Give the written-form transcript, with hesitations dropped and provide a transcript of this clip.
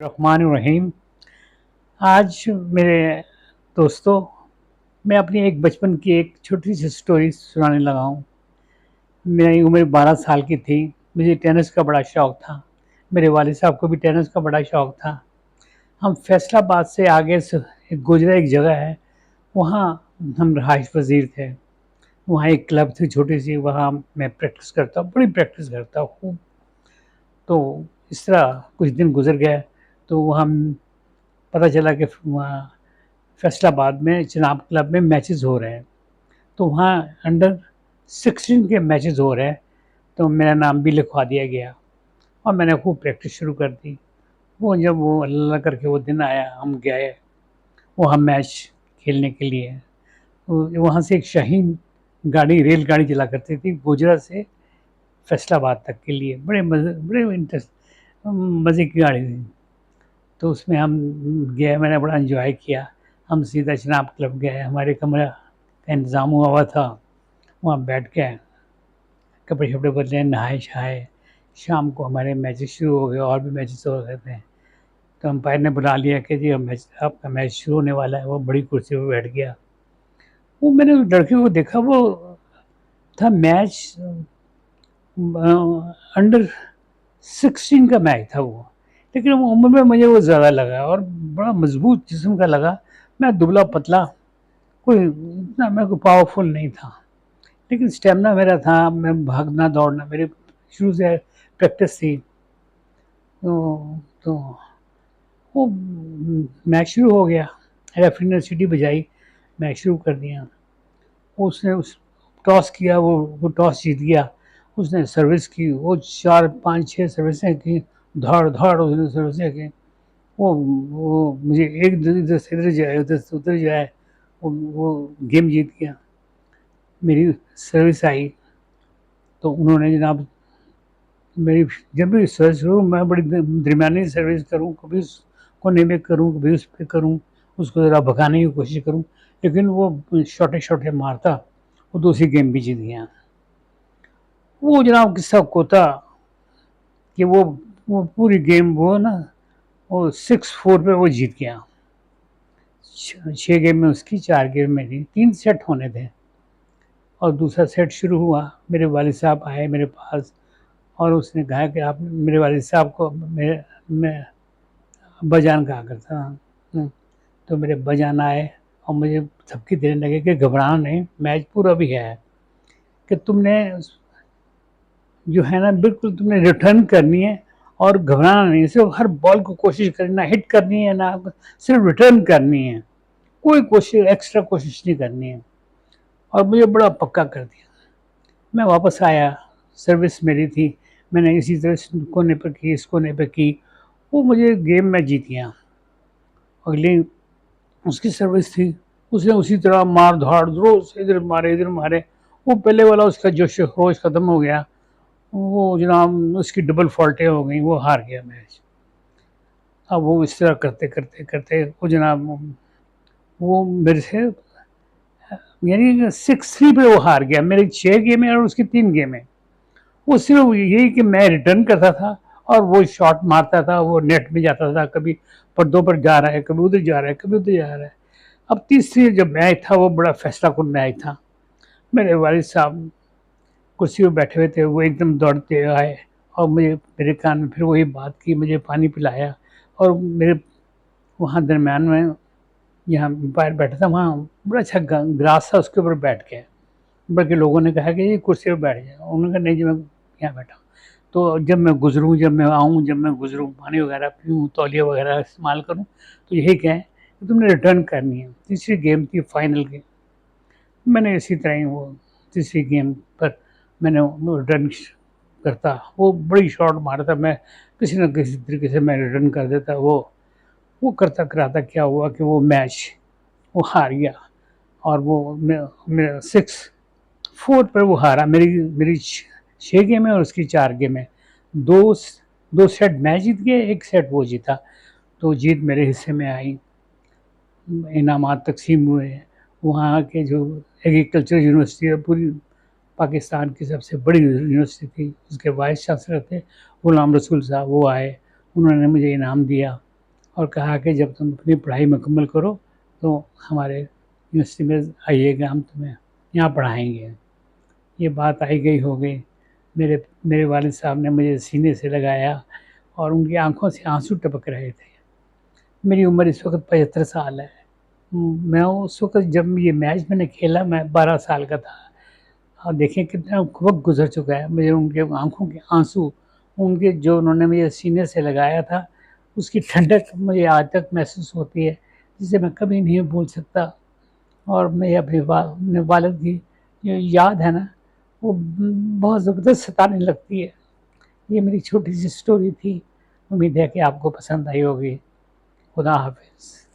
الرحمن الرحیم۔ آج میرے دوستوں، میں اپنی ایک بچپن کی ایک چھوٹی سی سٹوری سنانے لگا ہوں۔ میری عمر 12 سال کی تھی۔ مجھے ٹینس کا بڑا شوق تھا۔ میرے والد صاحب کو بھی ٹینس کا بڑا شوق تھا۔ ہم فیصل آباد سے آگے سے گجرا ایک جگہ ہے، وہاں ہم رہائش پذیر تھے۔ وہاں ایک کلب تھی چھوٹی سی، وہاں میں پریکٹس کرتا ہوں، بڑی پریکٹس کرتا ہوں۔ تو اس طرح کچھ دن گزر گئے تو وہاں پتہ چلا کہ وہاں فیصل آباد میں چناب کلب میں میچز ہو رہے ہیں، تو وہاں انڈر 16 کے میچز ہو رہے ہیں، تو میرا نام بھی لکھوا دیا گیا اور میں نے خوب پریکٹس شروع کر دی۔ وہ جب وہ اللہ کر کے وہ دن آیا، ہم گئے وہاں میچ کھیلنے کے لیے۔ وہاں سے ایک شاہین گاڑی ریل گاڑی چلا کرتی تھی گجرا سے فیصل آباد تک کے لیے، بڑے مزے کی گاڑی تھی۔ تو اس میں ہم گئے، میں نے بڑا انجوائے کیا۔ ہم سیدھا چناب کلب گئے، ہمارے کمرہ کا انتظام ہوا تھا، وہاں بیٹھ کے کپڑے شپڑے بدلے، نہائے شہائے۔ شام کو ہمارے میچز شروع ہو گئے، اور بھی میچز ہو رہے تھے۔ تو امپائر نے بلا لیا کہ جی آپ کا میچ شروع ہونے والا ہے۔ وہ بڑی کرسی پہ بیٹھ گیا۔ وہ میں نے لڑکے کو دیکھا، وہ تھا میچ انڈر 16 کا میچ تھا وہ، لیکن وہ عمر میں مجھے وہ زیادہ لگا اور بڑا مضبوط جسم کا لگا۔ میں دبلا پتلا، کوئی اتنا میں کوئی پاورفل نہیں تھا، لیکن اسٹیمنا میرا تھا۔ میں بھاگنا دوڑنا میری شروع سے پریکٹس تھی۔ تو وہ میچ شروع ہو گیا، ریفری نے سیٹی بجائی، میچ شروع کر دیا۔ اس نے ٹاس کیا، وہ ٹاس جیت گیا۔ اس نے سروس کی، وہ 4 5 6 سروسیں کی، دھاڑ دھاڑ اس نے سروسیں کی۔ وہ مجھے ایک ادھر سے ادھر جائے، ادھر سے ادھر جائے، وہ گیم جیت گیا۔ میری سروس آئی تو انہوں نے جناب میری جب بھی سروس کروں میں بڑی درمیانی سروس کروں، کبھی اس کونے میں کروں، کبھی اس پہ کروں، اس کو ذرا بھگانے کی کوشش کروں، لیکن وہ شاٹے مارتا، وہ دوسری گیم بھی جیت گیا۔ وہ جناب قصہ کو تھا کہ وہ پوری گیم وہ نا وہ 6-4 پہ وہ جیت گیا۔ 6 گیم میں اس کی، 4 گیم میں نہیں، 3 سیٹ ہونے تھے اور دوسرا سیٹ شروع ہوا۔ میرے والد صاحب آئے میرے پاس اور اس نے کہا کہ آپ، میرے والد صاحب کو میں ابا جان کہا کرتا ہوں، تو میرے ابا جان آئے اور مجھے تھپکی دینے لگے کہ گھبرانا نہیں، میچ پورا بھی ہے، کہ تم نے جو ہے نا بالکل تم نے ریٹرن کرنی ہے اور گھبرانا نہیں، صرف ہر بال کو کوشش کرنی، نہ ہٹ کرنی ہے نہ صرف ریٹرن کرنی ہے، کوئی کوشش ایکسٹرا کوشش نہیں کرنی ہے۔ اور مجھے بڑا پکا کر دیا۔ میں واپس آیا، سروس میری تھی، میں نے اسی طرح اس کونے پہ کی، اس کونے پہ کی، وہ مجھے گیم میں جیت گیا۔ اگلی اس کی سروس تھی، اس نے اسی طرح مار دھاڑ روز ادھر مارے ادھر مارے، وہ پہلے والا اس کا جوش و خروش ختم ہو گیا۔ وہ جناب اس کی ڈبل فالٹیں ہو گئیں، وہ ہار گیا میچ۔ اب وہ اس طرح کرتے کرتے کرتے وہ جناب وہ میرے سے یعنی 6-3 پہ وہ ہار گیا۔ میری 6 گیمیں اور اس کی 3 گیمیں۔ وہ صرف یہی کہ میں ریٹرن کرتا تھا اور وہ شاٹ مارتا تھا، وہ نیٹ میں جاتا تھا، کبھی پردوں پر جا رہا ہے، کبھی ادھر جا رہا ہے، کبھی ادھر جا رہا ہے۔ اب تیسری جب میچ تھا، وہ بڑا فیصلہ کن میچ تھا۔ میرے والد صاحب کرسی پہ بیٹھے ہوئے تھے، وہ ایک دم دوڑتے آئے اور میرے کان میں پھر وہی بات کی، مجھے پانی پلایا اور میرے وہاں درمیان میں جہاں امپائر بیٹھا تھا وہاں بڑا اچھا گراس تھا، اس کے اوپر بیٹھ کے بلکہ لوگوں نے کہا کہ یہ کرسی پہ بیٹھ جائے، انہوں نے کہا نہیں جی میں یہاں بیٹھا ہوں۔ تو جب میں گزروں، جب میں آؤں، جب میں گزروں، پانی وغیرہ پیوں، تولیہ وغیرہ استعمال کروں، تو یہی کہیں کہ تم نے ریٹرن کرنی ہے۔ تیسری گیم تھی فائنل گیم، میں نے اسی طرح ہی وہ تیسری گیم پر میں نے ریٹرن کرتا، وہ بڑی شاٹ مارتا، میں کسی نہ کسی طریقے سے میں ریٹرن کر دیتا۔ وہ کرتا کراتا کیا ہوا کہ وہ میچ وہ ہار گیا اور وہ 6-4 پر وہ ہارا۔ میری 6 گیمیں اور اس کی 4 گیمیں، دو سیٹ میں جیت گئے، ایک سیٹ وہ جیتا، تو جیت میرے حصے میں آئی۔ انعامات تقسیم ہوئے۔ وہاں کے جو ایگریکلچر یونیورسٹی ہے، پوری پاکستان کی سب سے بڑی یونیورسٹی تھی، اس کے وائس چانسلر تھے غلام رسول صاحب، وہ آئے، انہوں نے مجھے انعام دیا۔ اور کہا کہ جب تم اپنی پڑھائی مکمل کرو تو ہمارے یونیورسٹی میں آئیے گا، ہم تمہیں یہاں پڑھائیں گے۔ یہ بات آئی گئی ہو گئی، میرے والد صاحب نے مجھے سینے سے لگایا اور ان کی آنکھوں سے آنسو ٹپک رہے تھے۔ میری عمر اس وقت 75 سال ہے۔ میں اس وقت جب یہ میچ میں نے کھیلا میں 12 سال کا تھا، اور دیکھیں کتنا وقت گزر چکا ہے، مجھے ان کے آنکھوں کے آنسو، ان کے جو انہوں نے مجھے سینے سے لگایا تھا، اس کی ٹھنڈک مجھے آج تک محسوس ہوتی ہے، جسے میں کبھی نہیں بھول سکتا۔ اور میں اپنے والد کی جو یاد ہے نا، وہ بہت زبردست ستانے لگتی ہے۔ یہ میری چھوٹی سی سٹوری تھی، امید ہے کہ آپ کو پسند آئی ہوگی۔ خدا حافظ۔